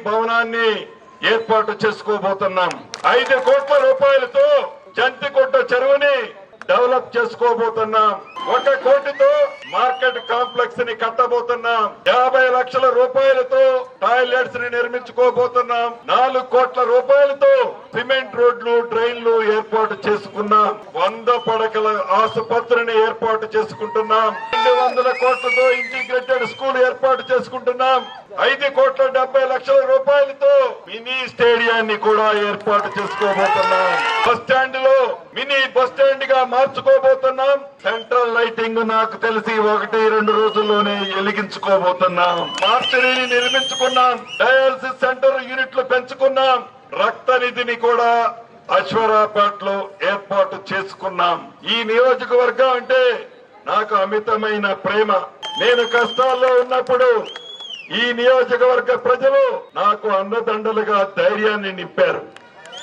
భవనాన్ని ఏర్పాటు చేసుకోబోతున్నాం. 5 కోట్ల రూపాయలతో జంతికుంట చెరువుని డెవలప్ చేసుకోబోతున్నాం. 1 కోటితో మార్కెట్ కాంప్లెక్స్ ని కట్టబోతున్నాం. 50 లక్షల రూపాయలతో టాయిలెట్స్ ని నిర్మించుకోబోతున్నాం. 4 కోట్ల రూపాయలతో సిమెంట్ రోడ్లు, డ్రైన్లు ఏర్పాటు చేసుకున్నాం. 100 పడకల ఆసుపత్రిని ఏర్పాటు చేసుకుంటున్నాం. 200 కోట్లతో ఇంటిగ్రేటెడ్ స్కూల్ ఏర్పాటు చేసుకుంటున్నాం. 5 కోట్ల 70 లక్షల రూపాయలతో మినీ స్టేడియాన్ని కూడా ఏర్పాటు చేసుకోబోతున్నాం. బస్ స్టాండ్ లో మినీ బస్ స్టాండ్ గా మార్చుకోబోతున్నాం. సెంట్రల్ లైటింగ్ నాకు తెలిసి 1-2 రోజుల్లోనే వెలిగించుకోబోతున్నాం. మార్చరీని నిర్మించుకున్నాం. డయాలసిస్ సెంటర్ యూనిట్లు పెంచుకున్నాం. రక్త నిధిని కూడా అశ్వరాపేటలో ఏర్పాటు చేసుకున్నాం. ఈ నియోజకవర్గం అంటే నాకు అమితమైన ప్రేమ. నేను కష్టాల్లో ఉన్నప్పుడు ఈ నియోజకవర్గ ప్రజలు నాకు అండదండలుగా ధైర్యాన్ని నింపారు.